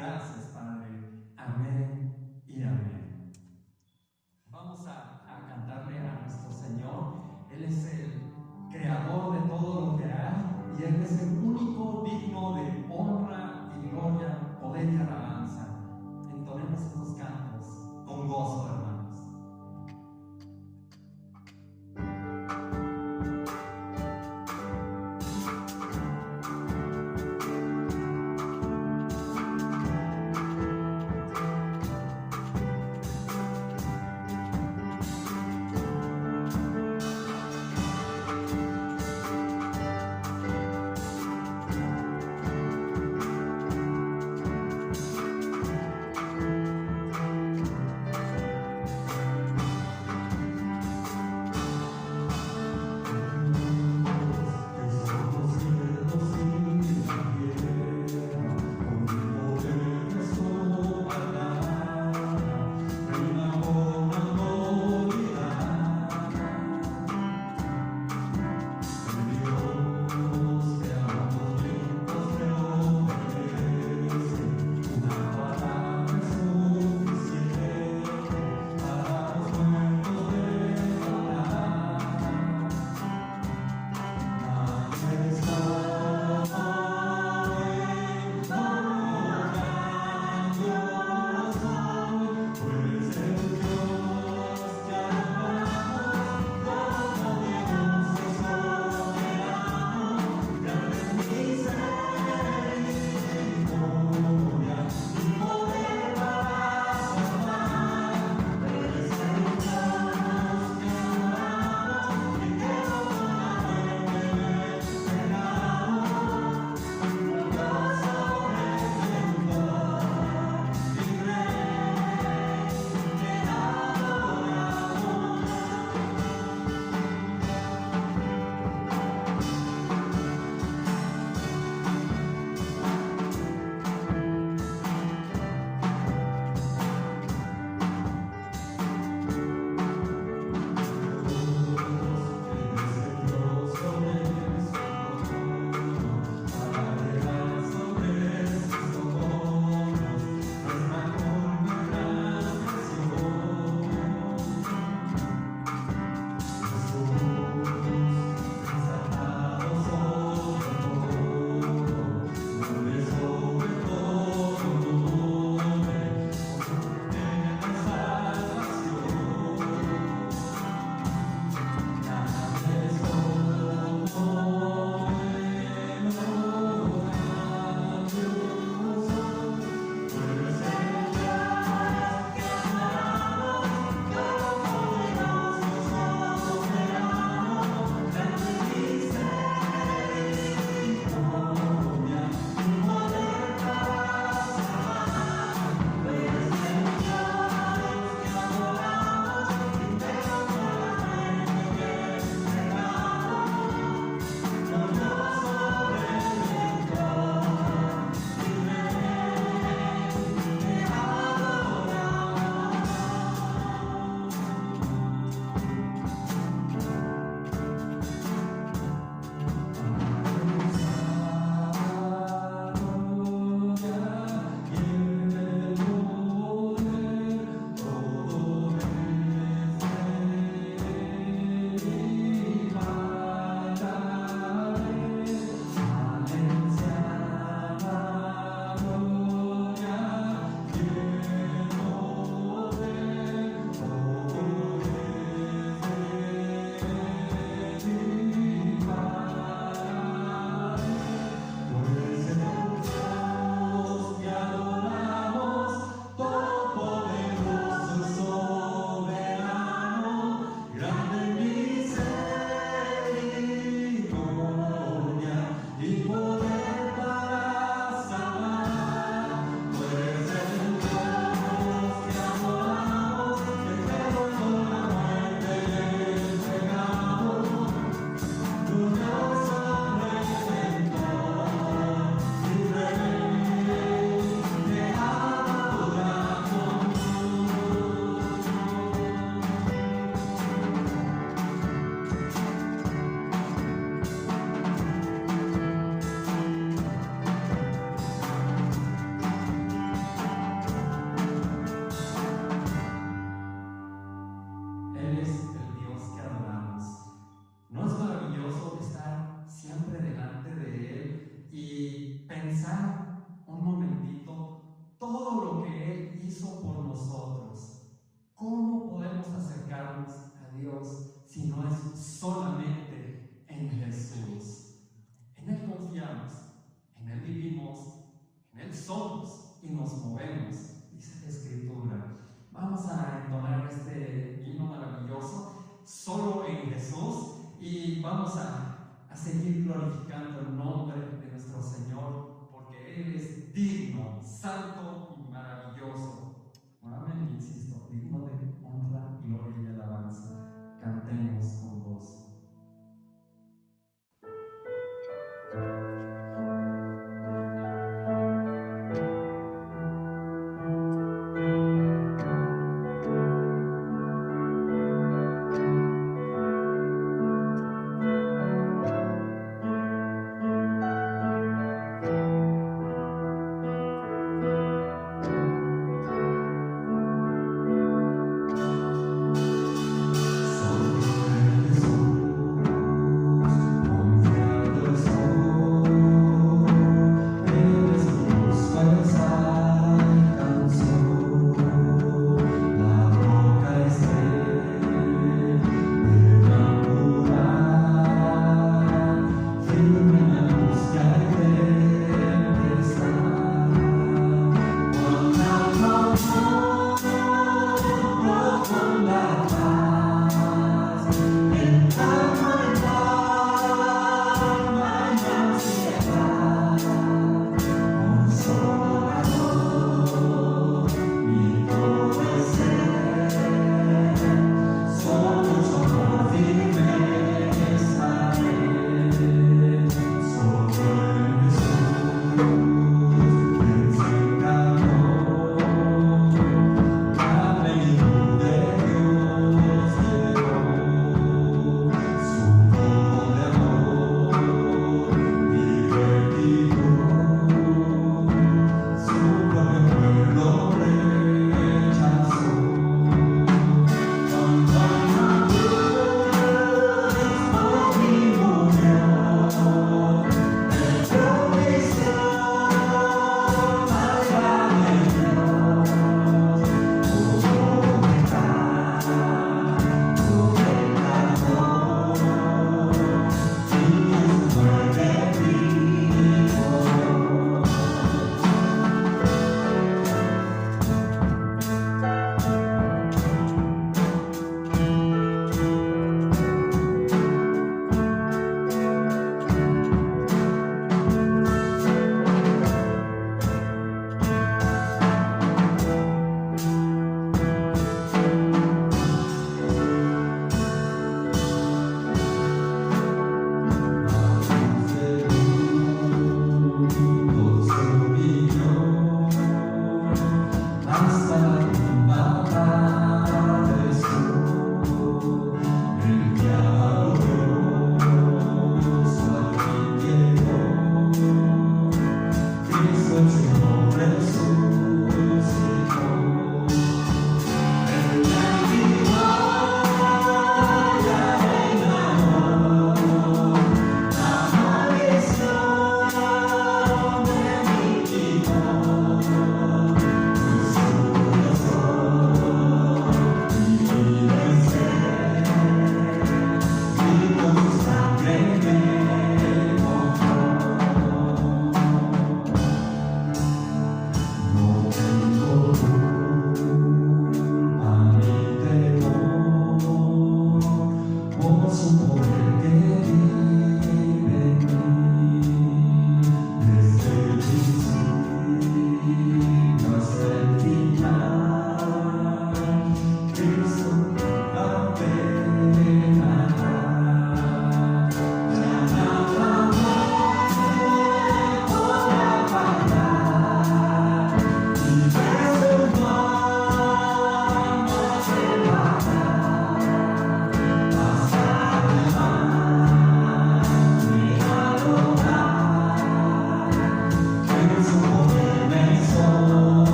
gracias, Padre. Amén y amén. Vamos a cantarle a nuestro Señor. Él es el creador de todo lo que hay y Él es el único digno de honra y gloria, poder y alabanza. Entonemos estos cantos con gozo, hermanos. Dios, sino es solamente en Jesús. En Él confiamos, en Él vivimos, en Él somos y nos movemos, dice la Escritura. Vamos a entonar este himno maravilloso solo en Jesús y vamos a seguir glorificando el nombre de nuestro Señor, porque Él es digno, santo y maravilloso. Nuevamente insisto, digno de honra, gloria y alabanza. Cantemos con voz.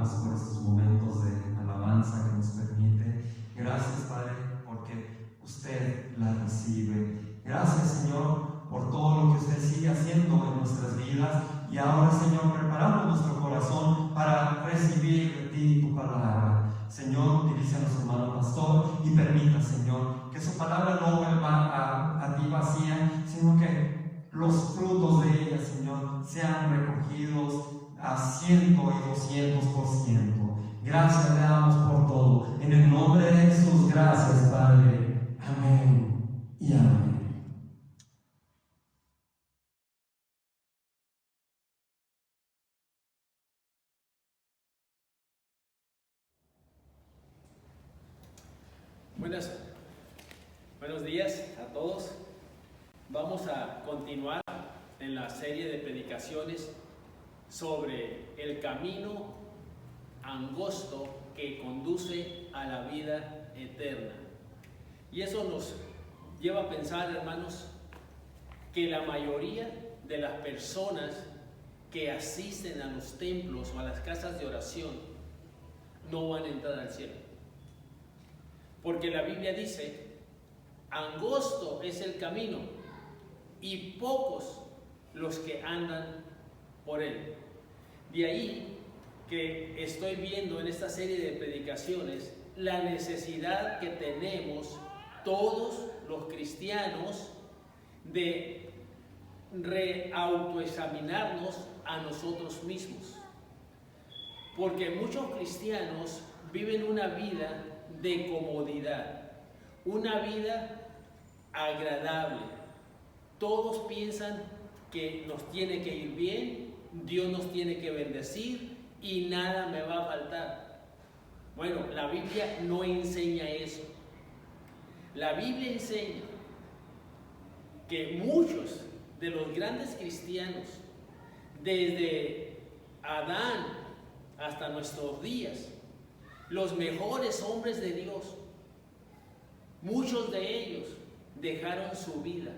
hermanos por estos momentos de alabanza que nos permite. Gracias, Padre, porque usted la recibe. Gracias, Señor, por todo lo que usted sigue haciendo en nuestras vidas. Y ahora, Señor, preparamos nuestro corazón para recibir de ti tu palabra. Señor, utiliza a nuestro hermano pastor y permita, Señor, que su palabra no vuelva a ti vacía, sino que los frutos de ella, Señor, sean recogidos a 100 y 200%. Gracias le damos por todo. En el nombre de Jesús, gracias, Padre. Amén y amén. Buenos días a todos. Vamos a continuar en la serie de predicaciones sobre el camino angosto que conduce a la vida eterna. Y eso nos lleva a pensar, hermanos, que la mayoría de las personas que asisten a los templos o a las casas de oración no van a entrar al cielo. Porque la Biblia dice, angosto es el camino y pocos los que andan por él. De ahí que estoy viendo en esta serie de predicaciones la necesidad que tenemos todos los cristianos de reautoexaminarnos a nosotros mismos. Porque muchos cristianos viven una vida de comodidad, una vida agradable. Todos piensan que nos tiene que ir bien, Dios nos tiene que bendecir y nada me va a faltar. Bueno, la Biblia no enseña eso. La Biblia enseña que muchos de los grandes cristianos, desde Adán hasta nuestros días, los mejores hombres de Dios, muchos de ellos dejaron su vida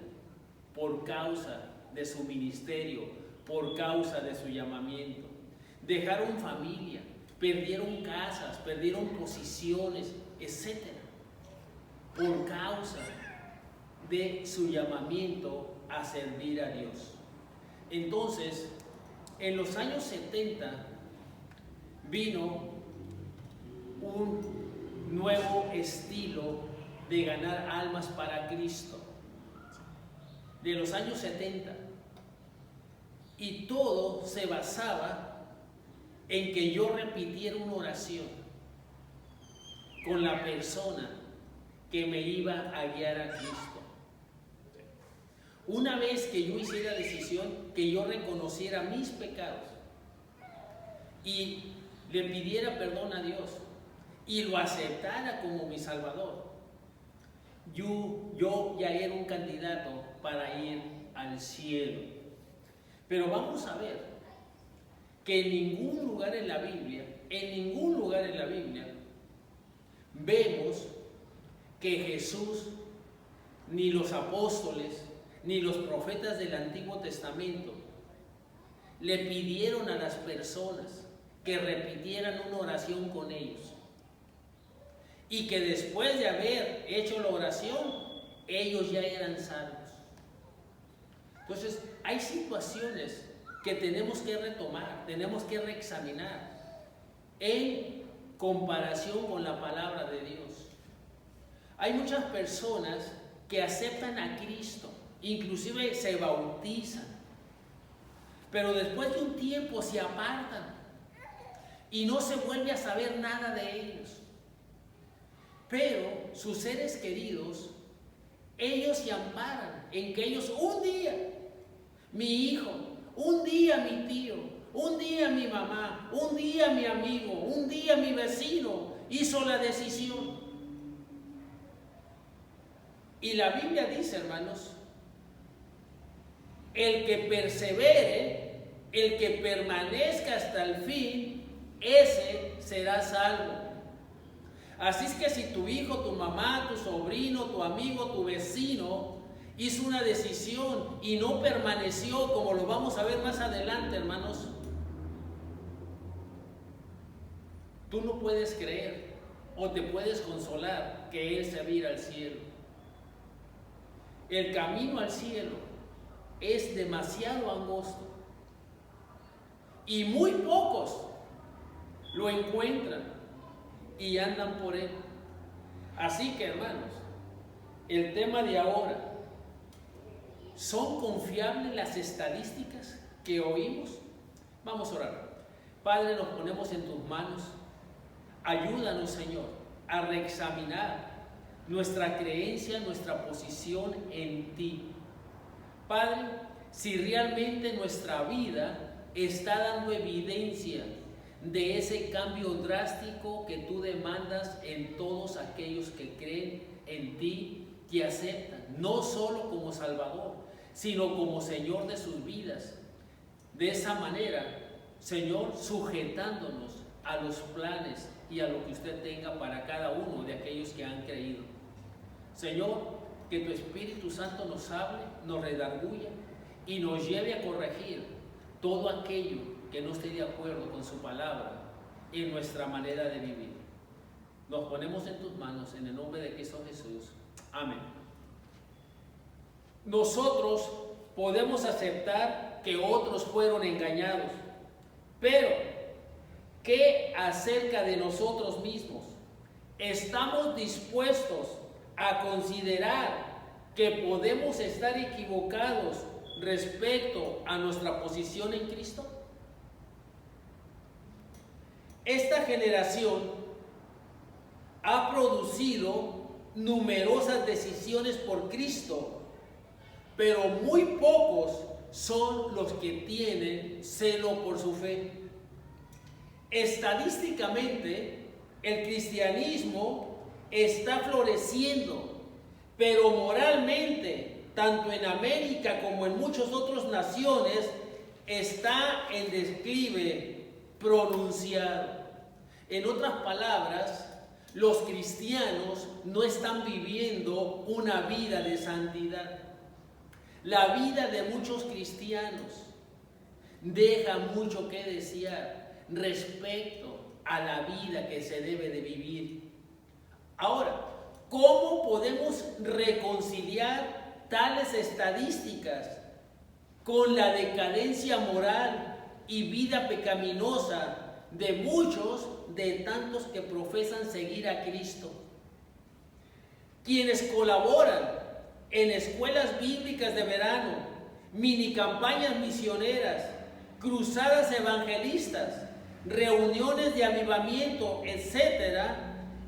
por causa de su ministerio, por causa de su llamamiento. Dejaron familia, perdieron casas, perdieron posiciones, etc. por causa de su llamamiento a servir a Dios. Entonces, en los años 70 vino un nuevo estilo de ganar almas para Cristo, de los años 70, y todo se basaba en que yo repitiera una oración con la persona que me iba a guiar a Cristo. Una vez que yo hiciera la decisión, que yo reconociera mis pecados y le pidiera perdón a Dios y lo aceptara como mi Salvador, yo ya era un candidato para ir al cielo. Pero vamos a ver que en ningún lugar en la Biblia, vemos que Jesús, ni los apóstoles, ni los profetas del Antiguo Testamento le pidieron a las personas que repitieran una oración con ellos, y que después de haber hecho la oración, ellos ya eran salvos. Entonces, hay situaciones que tenemos que retomar, tenemos que reexaminar en comparación con la palabra de Dios. Hay muchas personas que aceptan a Cristo, inclusive se bautizan, pero después de un tiempo se apartan y no se vuelve a saber nada de ellos. Pero sus seres queridos, ellos se amparan en que ellos un día, mi hijo, un día mi tío, un día mi mamá, un día mi amigo, un día mi vecino hizo la decisión. Y la Biblia dice, hermanos, el que persevere, el que permanezca hasta el fin, ese será salvo. Así es que si tu hijo, tu mamá, tu sobrino, tu amigo, tu vecino hizo una decisión y no permaneció, como lo vamos a ver más adelante, hermanos, tú no puedes creer o te puedes consolar que Él se va a ir al cielo. El camino al cielo es demasiado angosto y muy pocos lo encuentran y andan por él. Así que, hermanos, el tema de ahora, ¿son confiables las estadísticas que oímos? Vamos a orar. Padre, nos ponemos en tus manos. Ayúdanos, Señor, a reexaminar nuestra creencia, nuestra posición en ti. Padre, si realmente nuestra vida está dando evidencia de ese cambio drástico que tú demandas en todos aquellos que creen en ti, que aceptan, no solo como Salvador, sino como Señor de sus vidas. De esa manera, Señor, sujetándonos a los planes y a lo que usted tenga para cada uno de aquellos que han creído. Señor, que tu Espíritu Santo nos hable, nos redarguya y nos lleve a corregir todo aquello que no esté de acuerdo con su palabra en nuestra manera de vivir. Nos ponemos en tus manos en el nombre de Cristo Jesús. Amén. Nosotros podemos aceptar que otros fueron engañados, pero ¿qué acerca de nosotros mismos? ¿Estamos dispuestos a considerar que podemos estar equivocados respecto a nuestra posición en Cristo? Esta generación ha producido numerosas decisiones por Cristo, pero muy pocos son los que tienen celo por su fe. Estadísticamente, el cristianismo está floreciendo, pero moralmente, tanto en América como en muchas otras naciones, está en declive pronunciado. En otras palabras, los cristianos no están viviendo una vida de santidad. La vida de muchos cristianos deja mucho que desear respecto a la vida que se debe de vivir. Ahora, ¿cómo podemos reconciliar tales estadísticas con la decadencia moral y vida pecaminosa de muchos de tantos que profesan seguir a Cristo? Quienes colaboran en escuelas bíblicas de verano, mini campañas misioneras, cruzadas evangelistas, reuniones de avivamiento, etcétera,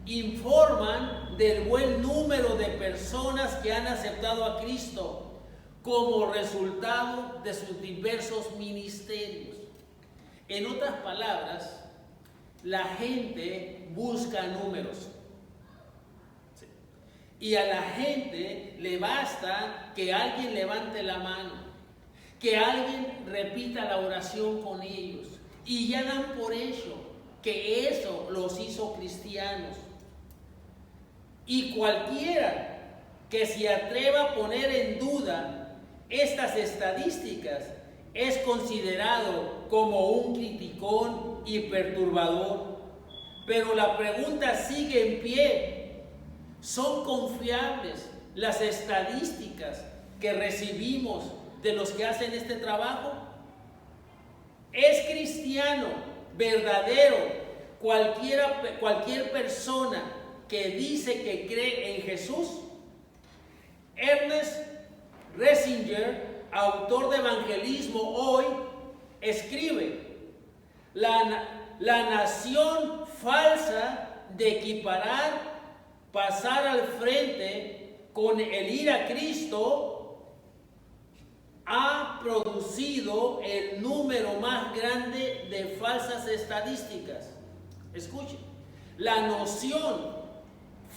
informan del buen número de personas que han aceptado a Cristo como resultado de sus diversos ministerios. En otras palabras, la gente busca números. Sí. Y a la gente le basta que alguien levante la mano, que alguien repita la oración con ellos. Y ya dan por hecho que eso los hizo cristianos. Y cualquiera que se atreva a poner en duda estas estadísticas es considerado como un criticón y perturbador. Pero la pregunta sigue en pie. ¿Son confiables las estadísticas que recibimos de los que hacen este trabajo? ¿Es cristiano verdadero cualquier persona que dice que cree en Jesús? Ernest Ressinger, autor de Evangelismo Hoy, escribe: la nación falsa de equiparar, pasar al frente con el ir a Cristo, ha producido el número más grande de falsas estadísticas. Escuchen, la noción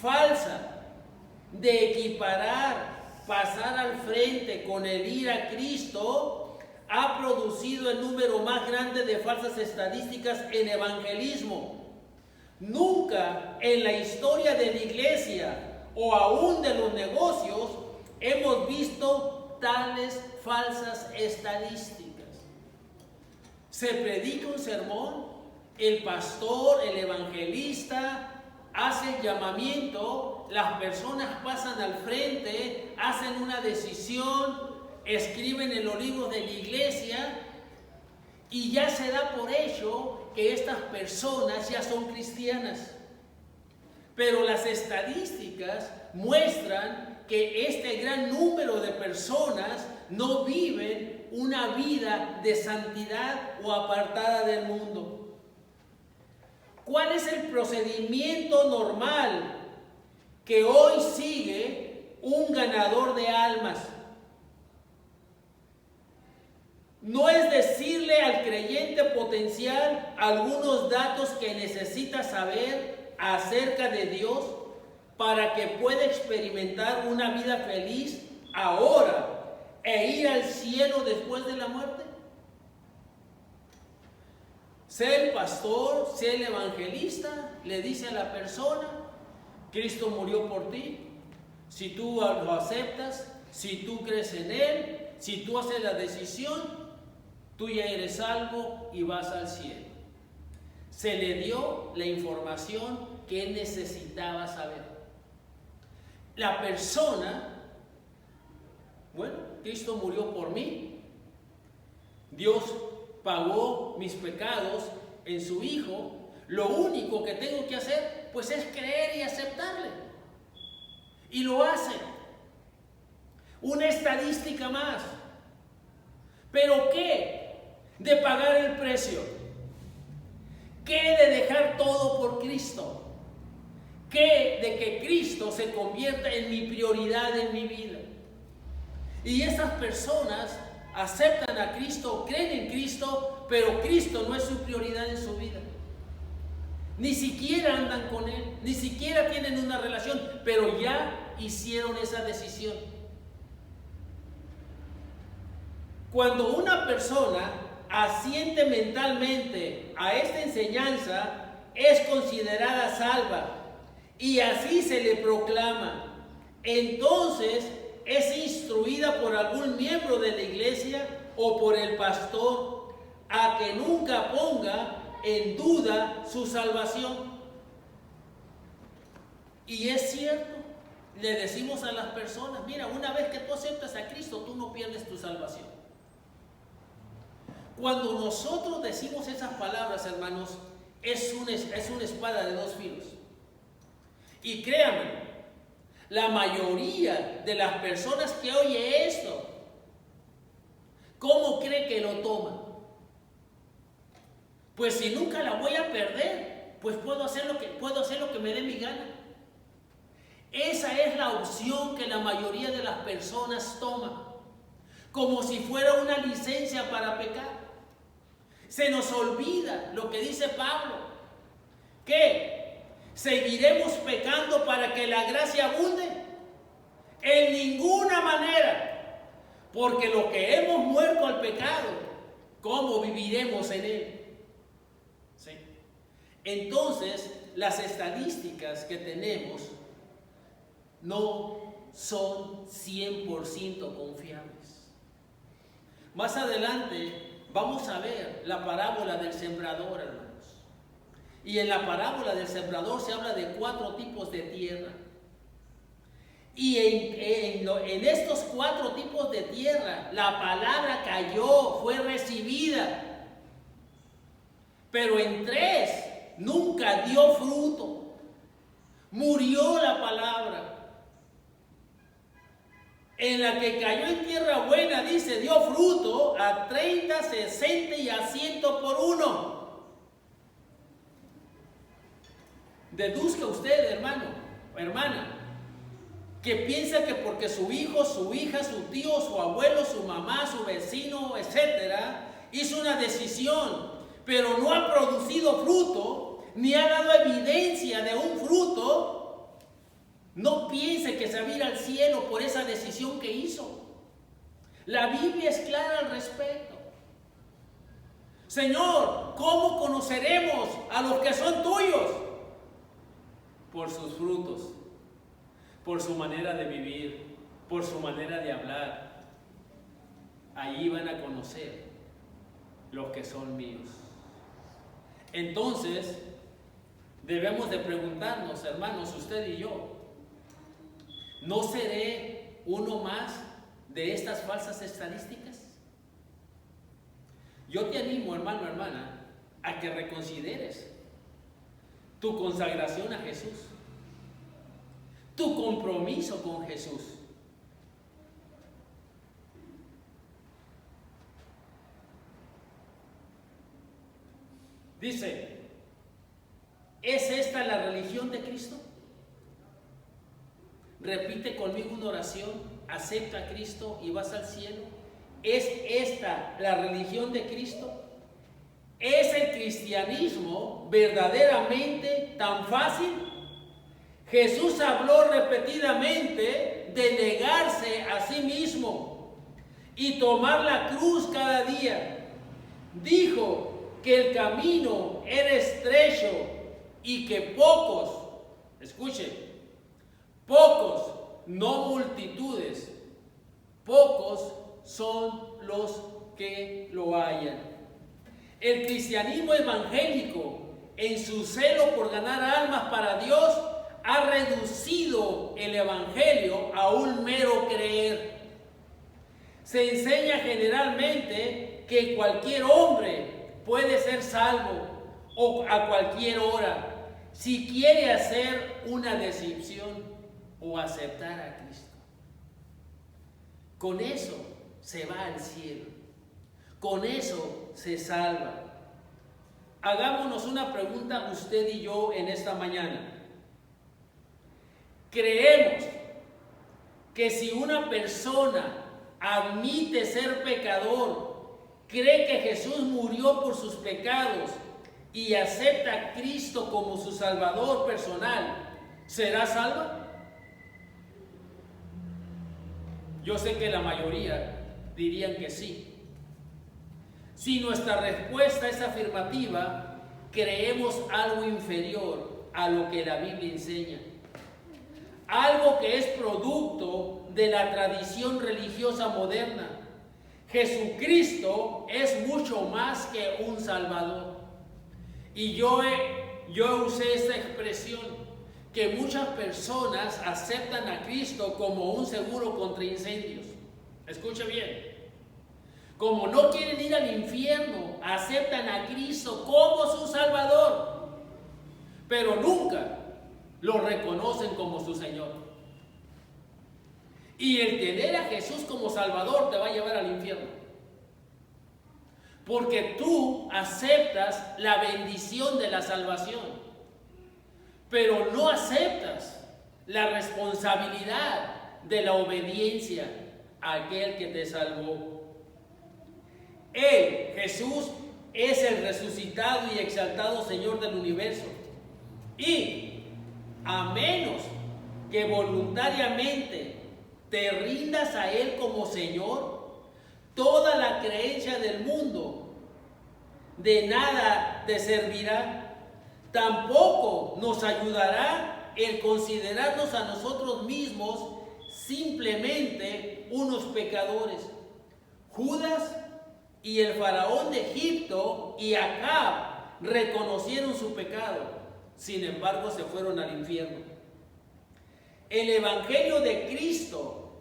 falsa de equiparar, pasar al frente con el ir a Cristo ha producido el número más grande de falsas estadísticas en evangelismo. Nunca en la historia de la iglesia o aún de los negocios hemos visto tales falsas estadísticas. Se predica un sermón el pastor, el evangelista, hace el llamamiento, las personas pasan al frente, hacen una decisión, escriben en los libros de la iglesia y ya se da por hecho que estas personas ya son cristianas. Pero las estadísticas muestran que este gran número de personas no viven una vida de santidad o apartada del mundo. ¿Cuál es el procedimiento normal que hoy sigue un ganador de almas? No es decirle al creyente potencial algunos datos que necesita saber acerca de Dios para que pueda experimentar una vida feliz ahora e ir al cielo después de la muerte. Sea el pastor, sea el evangelista, le dice a la persona: Cristo murió por ti. Si tú lo aceptas, si tú crees en Él, si tú haces la decisión, tú ya eres salvo y vas al cielo. Se le dio la información que él necesitaba saber. La persona, bueno, Cristo murió por mí. Dios pagó mis pecados en su Hijo. Lo único que tengo que hacer, pues, es creer y aceptarle. Y lo hace. Una estadística más. ¿Pero qué? De pagar el precio. ¿Qué de dejar todo por Cristo? ¿Qué de que Cristo se convierta en mi prioridad en mi vida? Y esas personas aceptan a Cristo, creen en Cristo, pero Cristo no es su prioridad en su vida. Ni siquiera andan con Él, ni siquiera tienen una relación, pero ya hicieron esa decisión. Cuando una persona asiente mentalmente a esta enseñanza, es considerada salva y así se le proclama. Entonces es instruida por algún miembro de la iglesia o por el pastor a que nunca ponga en duda su salvación. Y es cierto, le decimos a las personas: mira, una vez que tú aceptas a Cristo, tú no pierdes tu salvación. Cuando nosotros decimos esas palabras, hermanos, es una espada de dos filos. Y créanme, la mayoría de las personas que oye esto, ¿cómo cree que lo toma? Pues si nunca la voy a perder, pues puedo hacer lo que me dé mi gana. Esa es la opción que la mayoría de las personas toman, como si fuera una licencia para pecar. Se nos olvida lo que dice Pablo, que seguiremos pecando para que la gracia abunde. En ninguna manera, porque lo que hemos muerto al pecado, ¿cómo viviremos en él? ¿Sí? Entonces, las estadísticas que tenemos no son 100% confiables. Más adelante vamos a ver la parábola del sembrador, hermanos. Y en la parábola del sembrador se habla de 4 tipos de tierra. Y en estos 4 tipos de tierra, la palabra cayó, fue recibida. Pero en 3 nunca dio fruto. Murió la palabra. En la que cayó en tierra buena, dice, dio fruto a 30, 60 y a 100 por uno. Deduzca usted, hermano o hermana, que piensa que porque su hijo, su hija, su tío, su abuelo, su mamá, su vecino, etcétera, hizo una decisión, pero no ha producido fruto, ni ha dado evidencia de un fruto, no piense que se va a ir al cielo por esa decisión que hizo. La Biblia es clara al respecto. Señor, ¿cómo conoceremos a los que son tuyos? Por sus frutos, por su manera de vivir, por su manera de hablar. Allí van a conocer los que son míos. Entonces, debemos de preguntarnos, hermanos, usted y yo, ¿no seré uno más de estas falsas estadísticas? Yo te animo, hermano, hermana, a que reconsideres tu consagración a Jesús, tu compromiso con Jesús. Dice, ¿es esta la religión de Cristo? Repite conmigo una oración, acepta a Cristo y vas al cielo. ¿Es esta la religión de Cristo? ¿Es el cristianismo verdaderamente tan fácil? Jesús habló repetidamente de negarse a sí mismo y tomar la cruz cada día. Dijo que el camino era estrecho y que pocos, escuchen, pocos, no multitudes, pocos son los que lo hallan. El cristianismo evangélico, en su celo por ganar almas para Dios, ha reducido el evangelio a un mero creer. Se enseña generalmente que cualquier hombre puede ser salvo o a cualquier hora si quiere hacer una decisión o aceptar a Cristo. Con eso se va al cielo, con eso se salva. Hagámonos una pregunta usted y yo en esta mañana. ¿Creemos que si una persona admite ser pecador, cree que Jesús murió por sus pecados y acepta a Cristo como su Salvador personal, será salva? Yo sé que la mayoría dirían que sí. Si nuestra respuesta es afirmativa, creemos algo inferior a lo que la Biblia enseña. Algo que es producto de la tradición religiosa moderna. Jesucristo es mucho más que un Salvador. Y yo usé esta expresión, que muchas personas aceptan a Cristo como un seguro contra incendios. Escuche bien. Como no quieren ir al infierno, aceptan a Cristo como su Salvador, pero nunca lo reconocen como su Señor. Y el tener a Jesús como Salvador te va a llevar al infierno. Porque tú aceptas la bendición de la salvación, pero no aceptas la responsabilidad de la obediencia a aquel que te salvó. Él, Jesús, es el resucitado y exaltado Señor del universo. Y a menos que voluntariamente te rindas a Él como Señor, toda la creencia del mundo de nada te servirá. Tampoco nos ayudará el considerarnos a nosotros mismos simplemente unos pecadores. Judas y el faraón de Egipto y Acab reconocieron su pecado, sin embargo se fueron al infierno. El evangelio de Cristo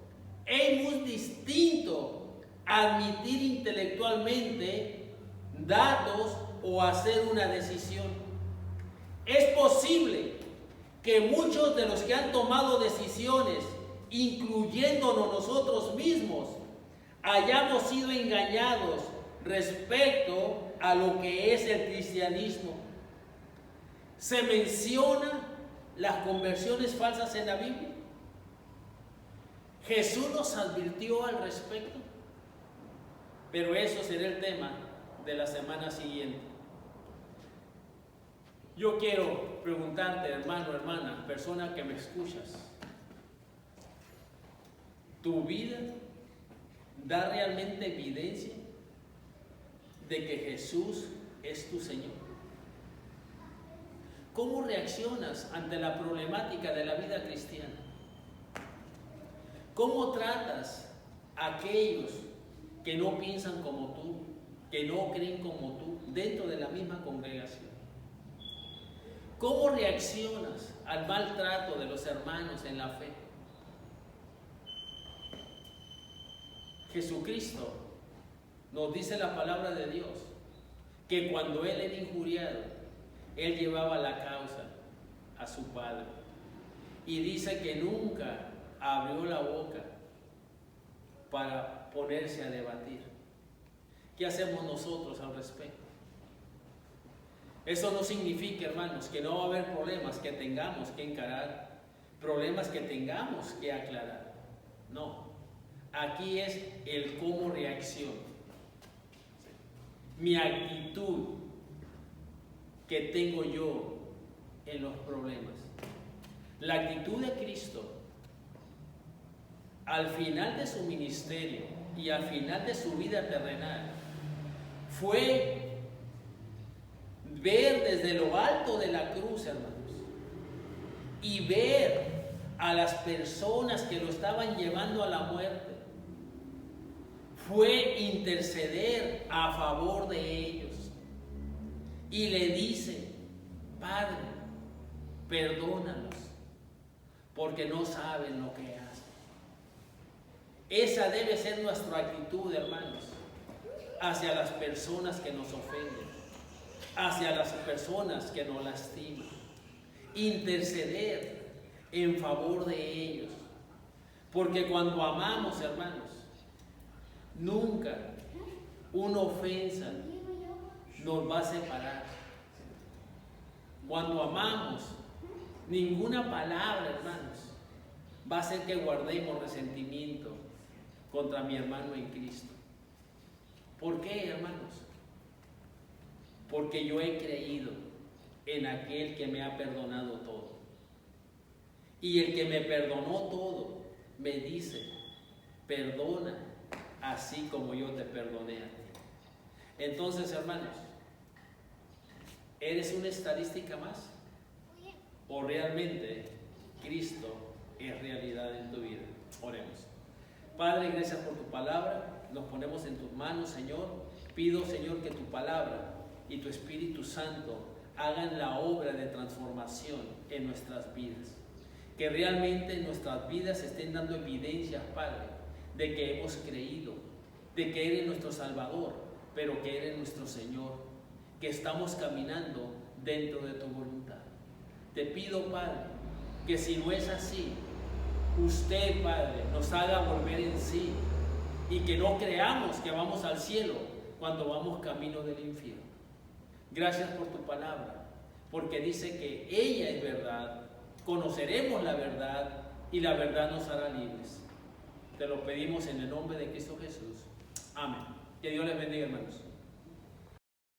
es muy distinto a admitir intelectualmente datos o hacer una decisión. Es posible que muchos de los que han tomado decisiones, incluyéndonos nosotros mismos, hayamos sido engañados respecto a lo que es el cristianismo. Se mencionan las conversiones falsas en la Biblia. Jesús nos advirtió al respecto, pero eso será el tema de la semana siguiente. Yo quiero preguntarte, hermano, hermana, persona que me escuchas, ¿tu vida da realmente evidencia de que Jesús es tu Señor? ¿Cómo reaccionas ante la problemática de la vida cristiana? ¿Cómo tratas a aquellos que no piensan como tú, que no creen como tú, dentro de la misma congregación? ¿Cómo reaccionas al maltrato de los hermanos en la fe? Jesucristo nos dice la palabra de Dios que cuando Él era injuriado, Él llevaba la causa a su Padre. Y dice que nunca abrió la boca para ponerse a debatir. ¿Qué hacemos nosotros al respecto? Eso no significa, hermanos, que no va a haber problemas que tengamos que encarar, problemas que tengamos que aclarar. No. Aquí es el cómo reacciono. Mi actitud que tengo yo en los problemas. La actitud de Cristo al final de su ministerio y al final de su vida terrenal fue ver desde lo alto de la cruz, hermanos, y ver a las personas que lo estaban llevando a la muerte. Fue interceder a favor de ellos. Y le dice: Padre, perdónalos, porque no saben lo que hacen. Esa debe ser nuestra actitud, hermanos, hacia las personas que nos ofenden, hacia las personas que nos lastiman. Interceder en favor de ellos. Porque cuando amamos, hermanos, nunca una ofensa nos va a separar. Cuando amamos, ninguna palabra, hermanos, va a hacer que guardemos resentimiento contra mi hermano en Cristo. ¿Por qué, hermanos? Porque yo he creído en aquel que me ha perdonado todo. Y el que me perdonó todo me dice: perdona así como yo te perdoné a ti. Entonces, hermanos, ¿eres una estadística más? ¿O realmente Cristo es realidad en tu vida? Oremos. Padre, gracias por tu palabra. Nos ponemos en tus manos, Señor. Pido, Señor, que tu palabra y tu Espíritu Santo hagan la obra de transformación en nuestras vidas. Que realmente nuestras vidas estén dando evidencias, Padre, de que hemos creído, de que eres nuestro Salvador, pero que eres nuestro Señor, que estamos caminando dentro de tu voluntad. Te pido, Padre, que si no es así, usted, Padre, nos haga volver en sí y que no creamos que vamos al cielo cuando vamos camino del infierno. Gracias por tu palabra, porque dice que ella es verdad, conoceremos la verdad y la verdad nos hará libres. Te lo pedimos en el nombre de Cristo Jesús. Amén. Que Dios les bendiga, hermanos.